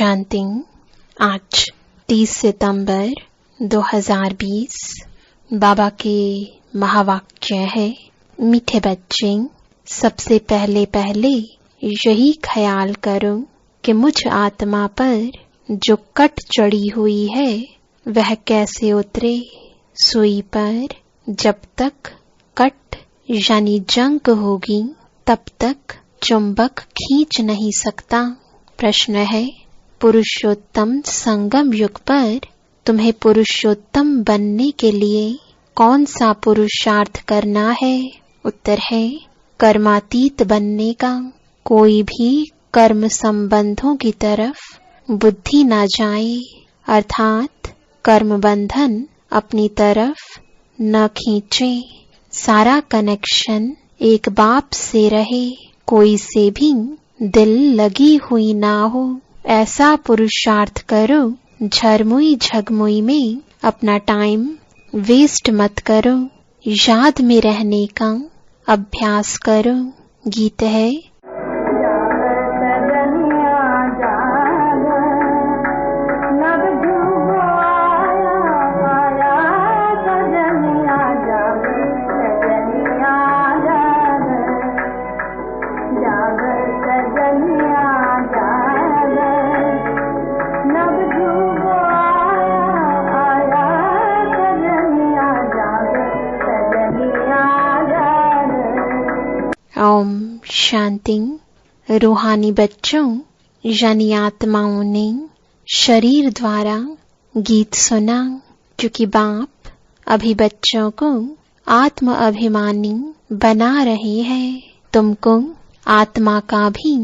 शांति। आज 30 सितंबर 2020 बाबा के महावाक्य है, मीठे बच्चे, सबसे पहले यही ख्याल करो कि मुझ आत्मा पर जो कट चढ़ी हुई है वह कैसे उतरे। सुई पर जब तक कट यानी जंग होगी तब तक चुंबक खींच नहीं सकता। प्रश्न है, पुरुषोत्तम संगम युग पर तुम्हें पुरुषोत्तम बनने के लिए कौन सा पुरुषार्थ करना है? उत्तर है, कर्मातीत बनने का। कोई भी कर्म संबंधों की तरफ बुद्धि न जाए, अर्थात कर्म बंधन अपनी तरफ न खींचे। सारा कनेक्शन एक बाप से रहे, कोई से भी दिल लगी हुई ना हो, ऐसा पुरुषार्थ करो। झरमुई झगमुई में अपना टाइम वेस्ट मत करो, याद में रहने का अभ्यास करो। गीत है, ओम शांति। रूहानी बच्चों यानी आत्माओं ने शरीर द्वारा गीत सुना, क्योंकि बाप अभी बच्चों को आत्म अभिमानी बना रहे हैं। तुमको आत्मा का भी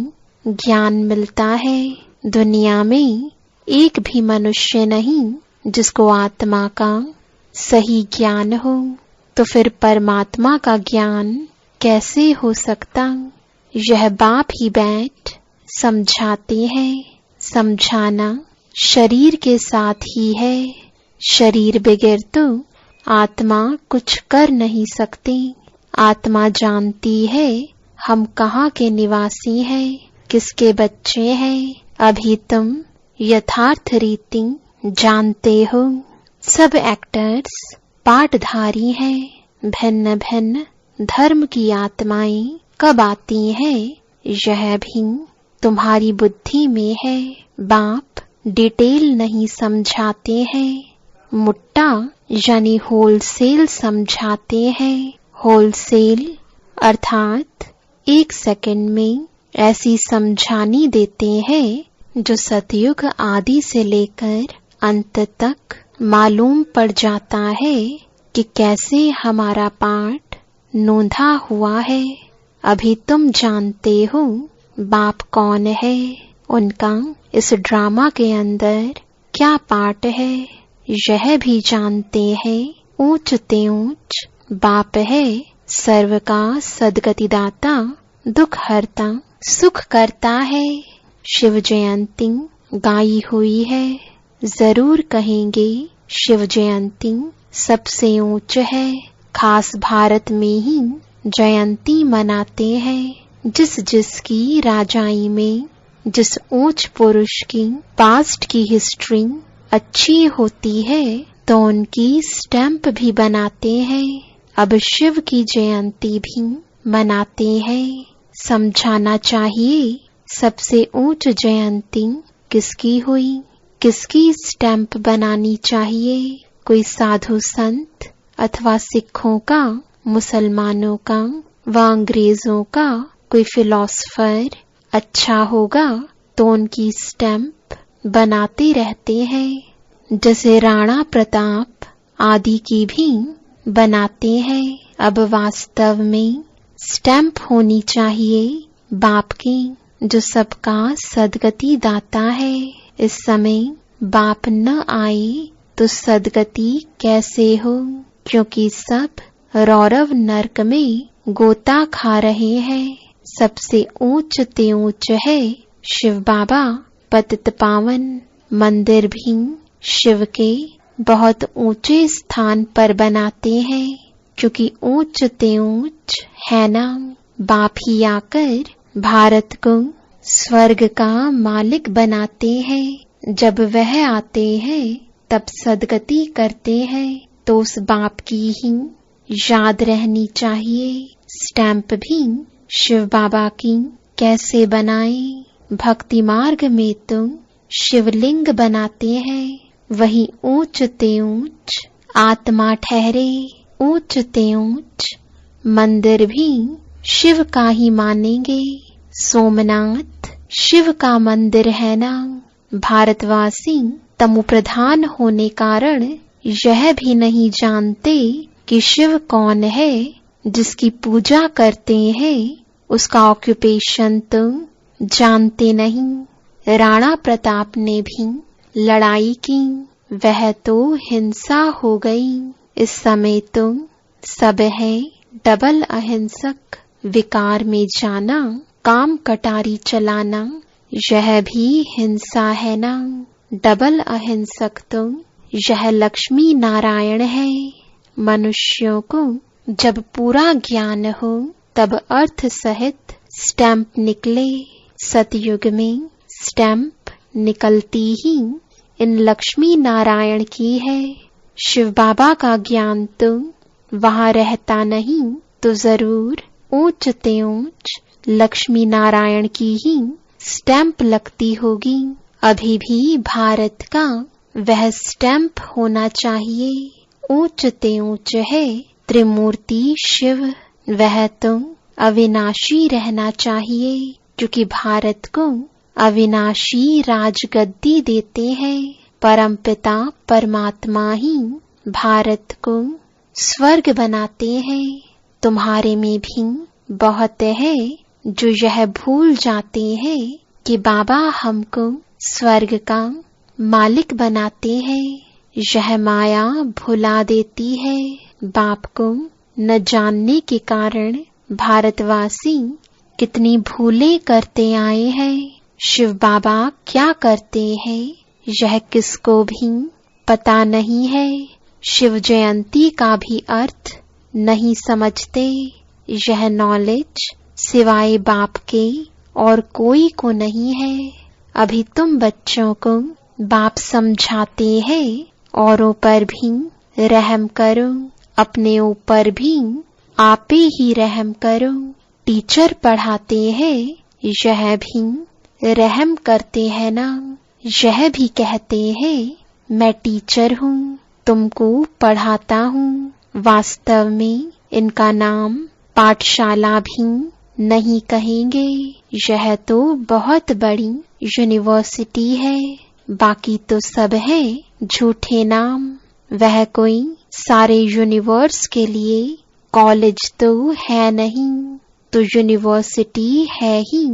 ज्ञान मिलता है। दुनिया में एक भी मनुष्य नहीं जिसको आत्मा का सही ज्ञान हो, तो फिर परमात्मा का ज्ञान कैसे हो सकता? यह बाप ही बैठ समझाते हैं। समझाना शरीर के साथ ही है। शरीर बगैर तो आत्मा कुछ कर नहीं सकती। आत्मा जानती है हम कहाँ के निवासी हैं, किसके बच्चे हैं। अभी तुम यथार्थ रीति जानते हो। सब एक्टर्स पाठधारी हैं। भिन्न भिन्न धर्म की आत्माएं कब आती हैं, यह भी तुम्हारी बुद्धि में है। बाप डिटेल नहीं समझाते हैं, मुट्टा यानी होलसेल समझाते हैं। होलसेल अर्थात 1 सेकंड में ऐसी समझानी देते हैं जो सतयुग आदि से लेकर अंत तक मालूम पड़ जाता है कि कैसे हमारा पाठ नोंधा हुआ है। अभी तुम जानते हो बाप कौन है, उनका इस ड्रामा के अंदर क्या पार्ट है, यह भी जानते हैं। ऊंच ते ऊंच बाप है, सर्व का सदगतिदाता, दुख हरता, सुख करता है। शिव जयंती गाई हुई है, जरूर कहेंगे शिव जयंती सबसे ऊंच है। खास भारत में ही जयंती मनाते हैं। जिसकी राजाई में जिस ऊंच पुरुष की पास्ट की हिस्ट्री अच्छी होती है तो उनकी स्टैंप भी बनाते हैं। अब शिव की जयंती भी मनाते हैं। समझाना चाहिए सबसे ऊंच जयंती किसकी हुई, किसकी स्टैंप बनानी चाहिए। कोई साधु संत अथवा सिखों का, मुसलमानों का व अंग्रेजों का कोई फिलॉसफर अच्छा होगा तो उनकी स्टैंप बनाते रहते हैं। जैसे राणा प्रताप आदि की भी बनाते हैं। अब वास्तव में स्टैंप होनी चाहिए बाप की, जो सबका सदगति दाता है। इस समय बाप न आए तो सदगति कैसे हो, क्योंकि सब रौरव नरक में गोता खा रहे हैं। सबसे ऊंच ते ऊंच है शिव बाबा पतित पावन। मंदिर भी शिव के बहुत ऊंचे स्थान पर बनाते हैं, क्योंकि ऊंच ते ऊंच है ना। बाप ही आकर भारत को स्वर्ग का मालिक बनाते हैं। जब वह आते हैं तब सदगति करते हैं, तो उस बाप की ही याद रहनी चाहिए। स्टैंप भी शिव बाबा की कैसे बनाए? भक्ति मार्ग में तो शिवलिंग बनाते हैं, वही ऊंच ते ऊंच आत्मा ठहरे। ऊंच ते ऊंच मंदिर भी शिव का ही मानेंगे। सोमनाथ शिव का मंदिर है ना। भारतवासी तमु प्रधान होने कारण यह भी नहीं जानते कि शिव कौन है। जिसकी पूजा करते हैं उसका ऑक्यूपेशन तो जानते नहीं। राणा प्रताप ने भी लड़ाई की, वह तो हिंसा हो गई। इस समय तो सब है डबल अहिंसक। विकार में जाना, काम कटारी चलाना, यह भी हिंसा है ना। डबल अहिंसक तो यह लक्ष्मी नारायण है। मनुष्यों को जब पूरा ज्ञान हो तब अर्थ सहित स्टैंप निकले। सतयुग में स्टैंप निकलती ही इन लक्ष्मी नारायण की है। शिव बाबा का ज्ञान तो वहाँ रहता नहीं, तो जरूर ऊंच ते ऊंच लक्ष्मी नारायण की ही स्टैंप लगती होगी। अभी भी भारत का वह स्टैंप होना चाहिए। ऊंच ते ऊंच है त्रिमूर्ति शिव, वह तो अविनाशी रहना चाहिए, क्योंकि भारत को अविनाशी राजगद्दी देते हैं। परमपिता परमात्मा ही भारत को स्वर्ग बनाते हैं। तुम्हारे में भी बहुत है जो यह भूल जाते हैं कि बाबा हमको स्वर्ग का मालिक बनाते हैं। यह माया भुला देती है। बाप को न जानने के कारण भारतवासी कितनी भूलें करते आए हैं। शिव बाबा क्या करते हैं यह किसको भी पता नहीं है। शिव जयंती का भी अर्थ नहीं समझते। यह नॉलेज सिवाय बाप के और कोई को नहीं है। अभी तुम बच्चों को बाप समझाते हैं, औरों पर भी रहम करो, अपने ऊपर भी आपे ही रहम करो। टीचर पढ़ाते हैं, यह भी रहम करते हैं ना। यह भी कहते हैं मैं टीचर हूँ, तुमको पढ़ाता हूँ। वास्तव में इनका नाम पाठशाला भी नहीं कहेंगे। यह तो बहुत बड़ी यूनिवर्सिटी है। बाकी तो सब है झूठे नाम। वह कोई सारे यूनिवर्स के लिए कॉलेज तो है नहीं, तो यूनिवर्सिटी है ही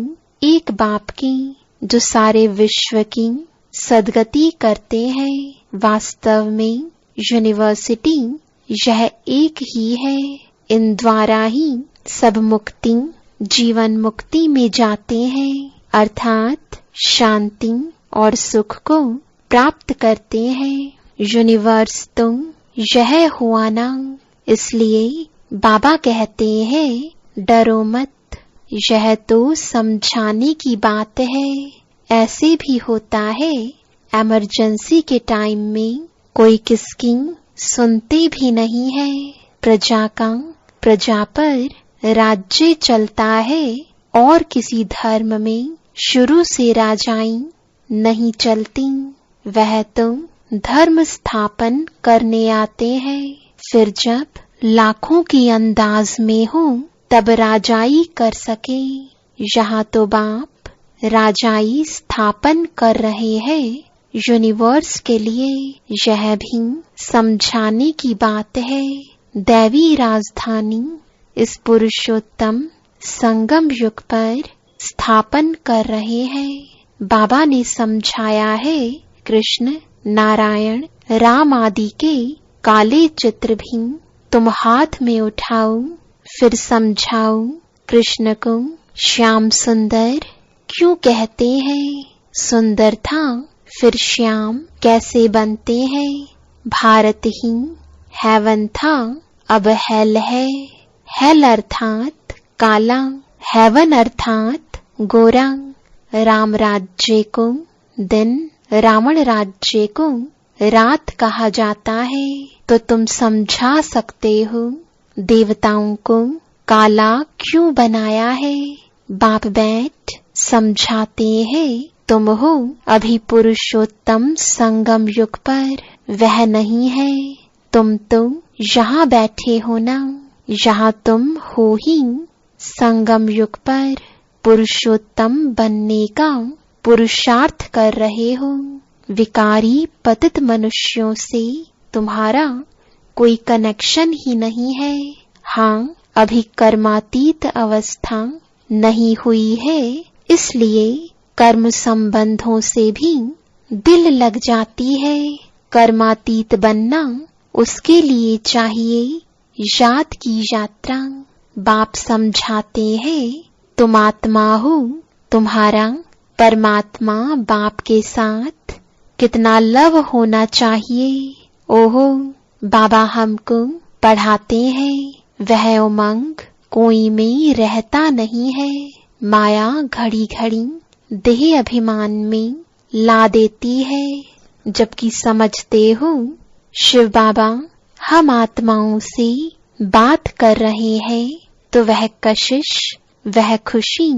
एक बाप की, जो सारे विश्व की सदगति करते हैं। वास्तव में यूनिवर्सिटी यह एक ही है। इन द्वारा ही सब मुक्ति जीवन मुक्ति में जाते हैं, अर्थात शांति और सुख को प्राप्त करते हैं। यूनिवर्स तो यह हुआ ना, इसलिए बाबा कहते हैं डरो मत। यह तो समझाने की बात है। ऐसे भी होता है इमरजेंसी के टाइम में कोई किसकी सुनते भी नहीं है। प्रजा का प्रजा पर राज्य चलता है, और किसी धर्म में शुरू से राजाई नहीं चलती। वह तो धर्म स्थापन करने आते हैं। फिर जब लाखों की अंदाज में हो तब राजाई कर सके। यहाँ तो बाप राजाई स्थापन कर रहे हैं यूनिवर्स के लिए। यह भी समझाने की बात है। दैवी राजधानी इस पुरुषोत्तम संगम युग पर स्थापन कर रहे हैं। बाबा ने समझाया है कृष्ण नारायण राम आदि के काले चित्र भी तुम हाथ में उठाओ, फिर समझाओ कृष्ण को श्याम सुंदर क्यों कहते हैं। सुंदर था फिर श्याम कैसे बनते हैं। भारत ही हेवन था, अब हेल है। हेल अर्थात काला, हेवन अर्थात गोरा। राम राज्य को दिन, रावण राज्य को रात कहा जाता है। तो तुम समझा सकते हो देवताओं को काला क्यों बनाया है। बाप बैठ समझाते हैं, तुम हो अभी पुरुषोत्तम संगम युग पर, वह नहीं है। तुम तो यहाँ बैठे हो ना, यहाँ तुम हो ही संगम युग पर पुरुषोत्तम बनने का पुरुषार्थ कर रहे हो। विकारी पतित मनुष्यों से तुम्हारा कोई कनेक्शन ही नहीं है। हाँ, अभी कर्मातीत अवस्था नहीं हुई है, इसलिए कर्म संबंधों से भी दिल लग जाती है। कर्मातीत बनना उसके लिए चाहिए याद की यात्रा। बाप समझाते हैं, तुम आत्मा हो, तुम्हारा परमात्मा बाप के साथ कितना लव होना चाहिए। ओहो, बाबा हमको पढ़ाते हैं, वह उमंग कोई में रहता नहीं है। माया घड़ी घड़ी देह अभिमान में ला देती है, जबकि समझते हो शिव बाबा हम आत्माओं से बात कर रहे हैं, तो वह कशिश, वह खुशी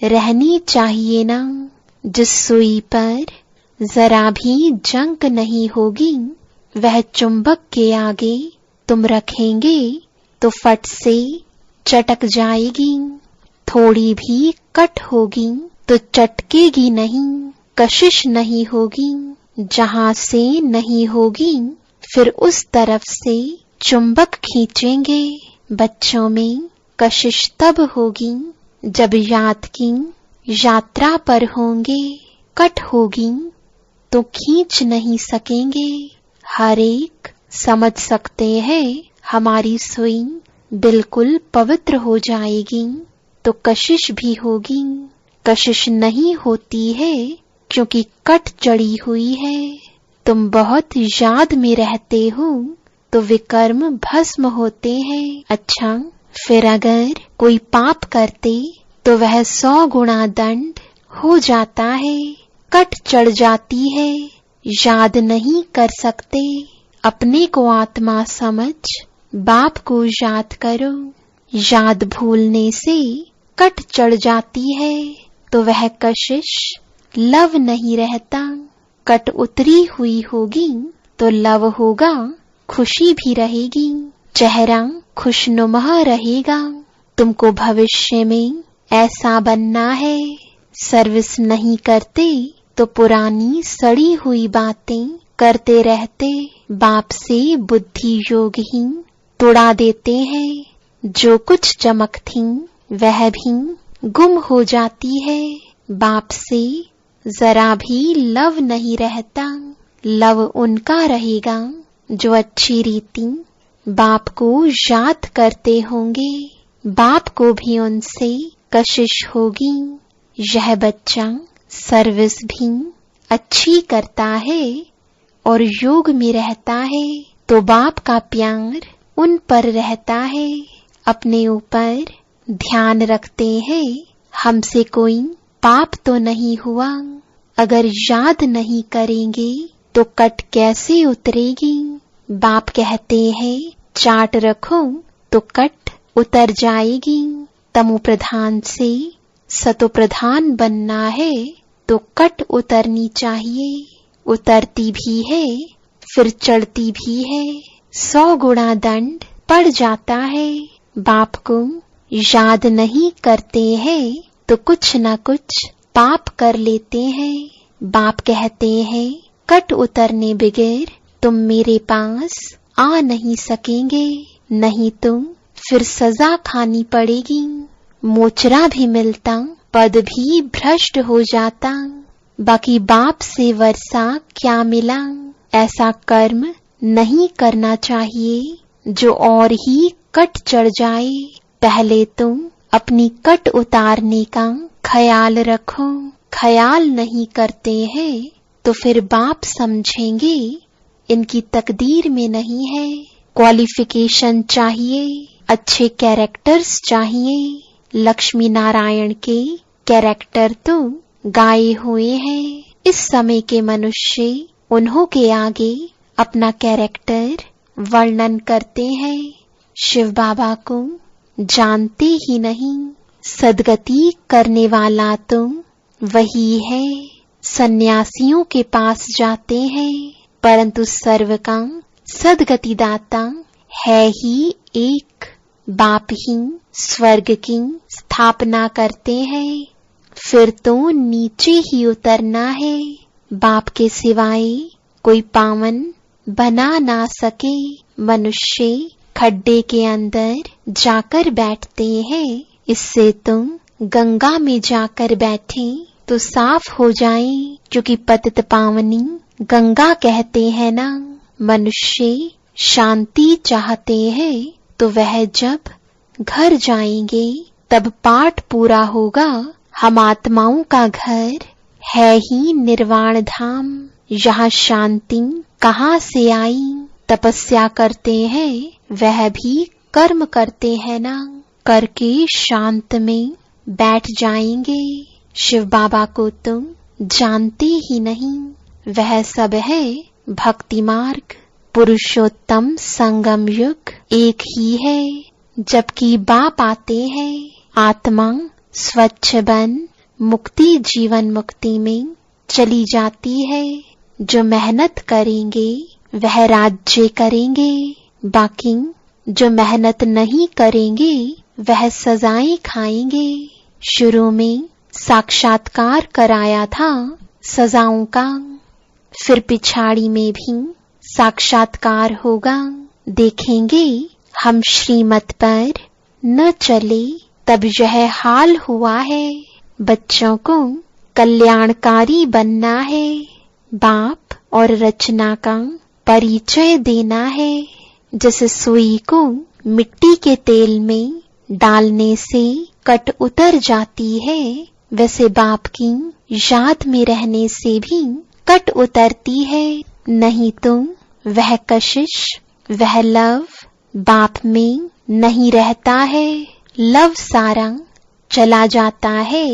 रहनी चाहिए ना। जिस सुई पर जरा भी जंग नहीं होगी, वह चुंबक के आगे तुम रखेंगे तो फट से चटक जाएगी। थोड़ी भी कट होगी तो चटकेगी नहीं, कशिश नहीं होगी। जहां से नहीं होगी फिर उस तरफ से चुंबक खींचेंगे। बच्चों में कशिश तब होगी जब याद की यात्रा पर होंगे। कट होगी तो खींच नहीं सकेंगे। हर एक समझ सकते हैं हमारी सुई बिल्कुल पवित्र हो जाएगी तो कशिश भी होगी। कशिश नहीं होती है क्योंकि कट चढ़ी हुई है। तुम बहुत याद में रहते हो तो विकर्म भस्म होते हैं। अच्छा, फिर अगर कोई पाप करते तो वह 100 गुना दंड हो जाता है। कट चढ़ जाती है, याद नहीं कर सकते। अपने को आत्मा समझ बाप को याद करो। याद भूलने से कट चढ़ जाती है तो वह कशिश लव नहीं रहता। कट उतरी हुई होगी तो लव होगा, खुशी भी रहेगी, चेहरा खुशनुमा रहेगा। तुमको भविष्य में ऐसा बनना है। सर्विस नहीं करते तो पुरानी सड़ी हुई बातें करते रहते। बाप से बुद्धि योग ही तोड़ा देते हैं। जो कुछ चमक थी वह भी गुम हो जाती है। बाप से जरा भी लव नहीं रहता। लव उनका रहेगा जो अच्छी रीति बाप को याद करते होंगे। बाप को भी उनसे कशिश होगी। यह बच्चा सर्विस भी अच्छी करता है और योग में रहता है तो बाप का प्यार उन पर रहता है। अपने ऊपर ध्यान रखते हैं, हमसे कोई पाप तो नहीं हुआ। अगर याद नहीं करेंगे तो कट कैसे उतरेगी। बाप कहते हैं चाट रखो तो कट उतर जाएगी। तमो प्रधान से सतो प्रधान बनना है तो कट उतरनी चाहिए। उतरती भी है फिर चढ़ती भी है। 100 गुना दंड पड़ जाता है। बाप को याद नहीं करते हैं तो कुछ न कुछ पाप कर लेते हैं। बाप कहते हैं कट उतरने बगैर तुम मेरे पास आ नहीं सकेंगे, नहीं तुम फिर सजा खानी पड़ेगी। मोचरा भी मिलता, पद भी भ्रष्ट हो जाता। बाकी बाप से वर्षा क्या मिला। ऐसा कर्म नहीं करना चाहिए जो और ही कट चढ़ जाए। पहले तुम अपनी कट उतारने का ख्याल रखो। ख्याल नहीं करते हैं तो फिर बाप समझेंगे इनकी तकदीर में नहीं है। क्वालिफिकेशन चाहिए, अच्छे कैरेक्टर्स चाहिए। लक्ष्मी नारायण के कैरेक्टर तो गाए हुए हैं। इस समय के मनुष्य उन्हों के आगे अपना कैरेक्टर वर्णन करते हैं। शिव बाबा को जानते ही नहीं। सदगति करने वाला तो वही है। सन्यासियों के पास जाते हैं, परंतु सर्व का सदगति दाता है ही एक। बाप ही स्वर्ग की स्थापना करते हैं, फिर तो नीचे ही उतरना है। बाप के सिवाय कोई पावन बना ना सके। मनुष्य खड्डे के अंदर जाकर बैठते हैं, इससे तुम गंगा में जाकर बैठे तो साफ हो जाए, क्योंकि पतित पावनी गंगा कहते हैं ना। मनुष्य शांति चाहते हैं तो वह जब घर जाएंगे तब पाठ पूरा होगा। हम आत्माओं का घर है ही निर्वाण धाम। यहाँ शांति कहाँ से आई? तपस्या करते हैं, वह भी कर्म करते हैं ना, करके शांत में बैठ जाएंगे। शिव बाबा को तुम जानते ही नहीं। वह सब है भक्ति मार्ग, पुरुषोत्तम संगम युग एक ही है। जबकि बाप आते हैं, आत्मा स्वच्छ बन मुक्ति जीवन मुक्ति में चली जाती है। जो मेहनत करेंगे वह राज्य करेंगे, बाकी जो मेहनत नहीं करेंगे वह सजाएं खाएंगे। शुरू में साक्षात्कार कराया था सजाओं का, फिर पिछाड़ी में भी साक्षात्कार होगा। देखेंगे हम श्रीमत पर न चले तब यह हाल हुआ है। बच्चों को कल्याणकारी बनना है, बाप और रचना का परिचय देना है। जैसे सुई को मिट्टी के तेल में डालने से कट उतर जाती है, वैसे बाप की याद में रहने से भी कट उतरती है। नहीं तो वह कशिश, वह लव बाप में नहीं रहता है। लव सारा चला जाता है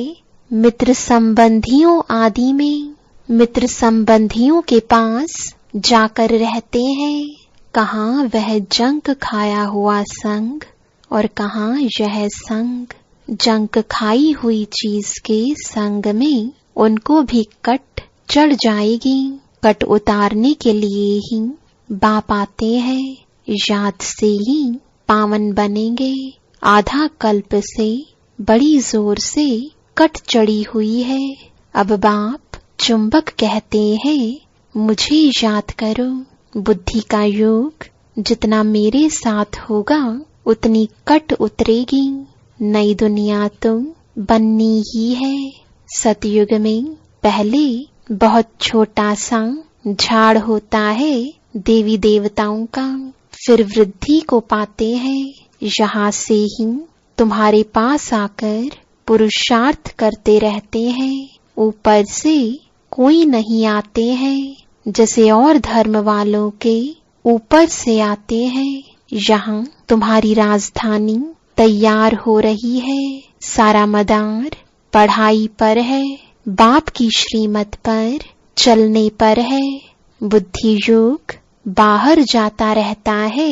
मित्र संबंधियों आदि में। मित्र संबंधियों के पास जाकर रहते हैं। कहाँ वह जंक खाया हुआ संग और कहाँ यह संग। जंक खाई हुई चीज के संग में उनको भी कट चढ़ जाएगी। कट उतारने के लिए ही बाप आते हैं, याद से ही पावन बनेंगे। आधा कल्प से बड़ी जोर से कट चढ़ी हुई है। अब बाप चुंबक कहते हैं, मुझे याद करो। बुद्धि का योग जितना मेरे साथ होगा उतनी कट उतरेगी। नई दुनिया तो बननी ही है। सतयुग में पहले बहुत छोटा सा झाड़ होता है देवी देवताओं का, फिर वृद्धि को पाते हैं। यहाँ से ही तुम्हारे पास आकर पुरुषार्थ करते रहते हैं। ऊपर से कोई नहीं आते हैं, जैसे और धर्म वालों के ऊपर से आते हैं। यहाँ तुम्हारी राजधानी तैयार हो रही है। सारा मदार पढ़ाई पर है, बाप की श्रीमत पर चलने पर है। बुद्धि योग बाहर जाता रहता है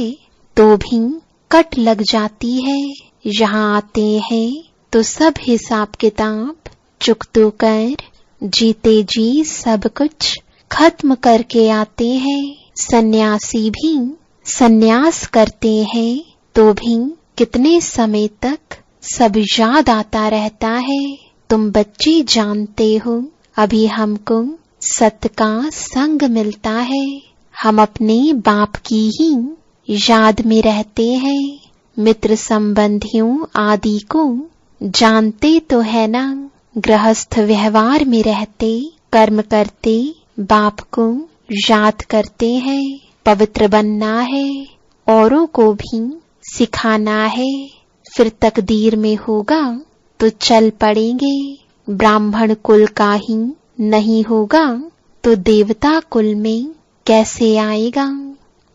तो भी कट लग जाती है। यहाँ आते हैं तो सब हिसाब किताब चुकतो कर जीते जी सब कुछ खत्म करके आते हैं। सन्यासी भी सन्यास करते हैं तो भी कितने समय तक सब याद आता रहता है। तुम बच्चे जानते हो, अभी हमको सत का संग मिलता है। हम अपने बाप की ही याद में रहते हैं। मित्र संबंधियों आदि को जानते तो है ना। गृहस्थ व्यवहार में रहते, कर्म करते, बाप को याद करते हैं। पवित्र बनना है, औरों को भी सिखाना है। फिर तकदीर में होगा तो चल पड़ेंगे। ब्राह्मण कुल का ही नहीं होगा तो देवता कुल में कैसे आएगा।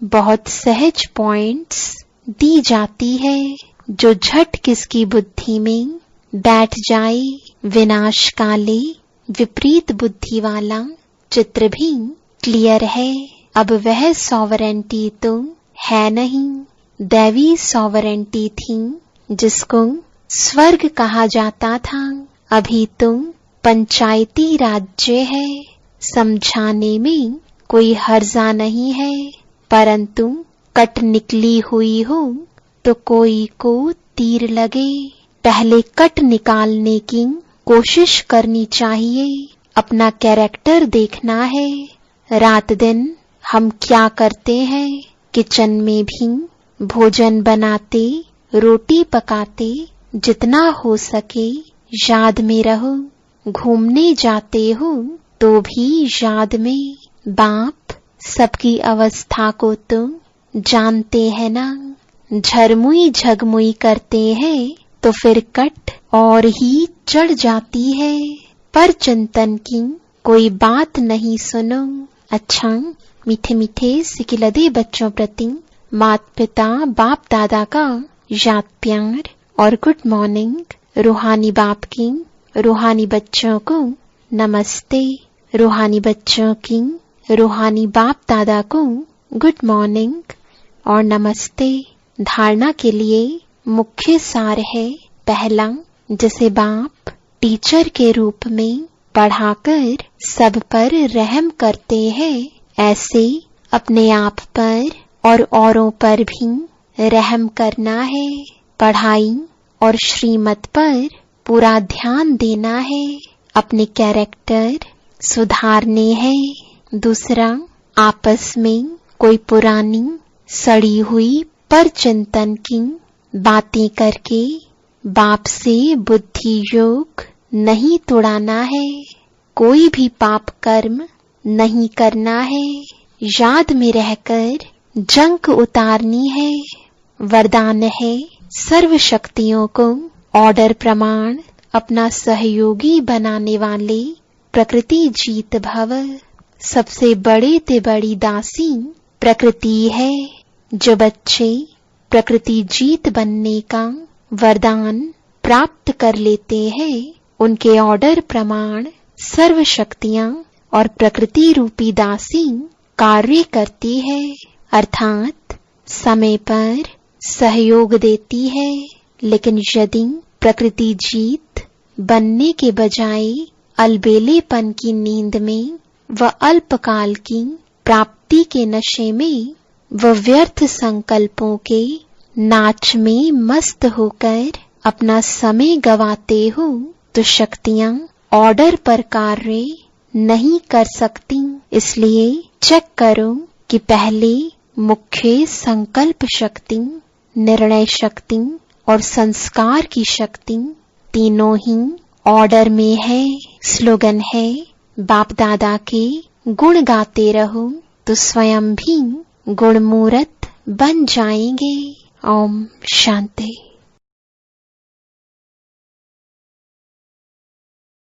बहुत सहज पॉइंट्स दी जाती है, जो झट किसकी बुद्धि में बैठ जाए। विनाश काले विपरीत बुद्धि वाला चित्र भी क्लियर है। अब वह सॉवरेंटी तो है नहीं, दैवी सॉवरेंटी थी जिसको स्वर्ग कहा जाता था। अभी तो पंचायती राज्य है। समझाने में कोई हर्जा नहीं है, परंतु कट निकली हुई हो तो कोई को तीर लगे। पहले कट निकालने की कोशिश करनी चाहिए। अपना कैरेक्टर देखना है। रात दिन हम क्या करते हैं, किचन में भी भोजन बनाते, रोटी पकाते, जितना हो सके याद में रहो। घूमने जाते हो तो भी याद में। बाप सबकी अवस्था को तो जानते हैं ना। झरमुई झगमुई करते हैं तो फिर कट और ही चढ़ जाती है। पर चिंतन की कोई बात नहीं सुनो। अच्छा, मीठे मीठे सिकिलदे बच्चों प्रति माता पिता बाप दादा का याद प्यार और गुड मॉर्निंग। रूहानी बाप की रूहानी बच्चों को नमस्ते। रूहानी बच्चों की रूहानी बाप दादा को गुड मॉर्निंग और नमस्ते। धारणा के लिए मुख्य सार है। पहला, जैसे बाप टीचर के रूप में पढ़ाकर सब पर रहम करते हैं, ऐसे अपने आप पर और औरों पर भी रहम करना है। पढ़ाई और श्रीमत पर पूरा ध्यान देना है। अपने कैरेक्टर सुधारने हैं। दूसरा, आपस में कोई पुरानी सड़ी हुई पर चिंतन की बातें करके बाप से बुद्धि योग नहीं तोड़ाना है। कोई भी पाप कर्म नहीं करना है। याद में रहकर जंक उतारनी है। वरदान है सर्व शक्तियों को ऑर्डर प्रमाण अपना सहयोगी बनाने वाले प्रकृति जीत भव। सबसे बड़े ते बड़ी दासी प्रकृति है। जो बच्चे प्रकृति जीत बनने का वरदान प्राप्त कर लेते हैं, उनके ऑर्डर प्रमाण सर्व शक्तियां और प्रकृति रूपी दासी कार्य करती है, अर्थात समय पर सहयोग देती है। लेकिन यदि प्रकृति जीत बनने के बजाय अलबेलेपन की नींद में व अल्पकाल की प्राप्ति के नशे में व व्यर्थ संकल्पों के नाच में मस्त होकर अपना समय गवाते हो, तो शक्तियां ऑर्डर पर कार्य नहीं कर सकती। इसलिए चेक करो कि पहले मुख्य संकल्प शक्ति, निर्णय शक्ति और संस्कार की शक्ति तीनों ही ऑर्डर में है। स्लोगन है, बाप दादा के गुण गाते रहो तो स्वयं भी गुणमूर्त बन जाएंगे। ओम शांति।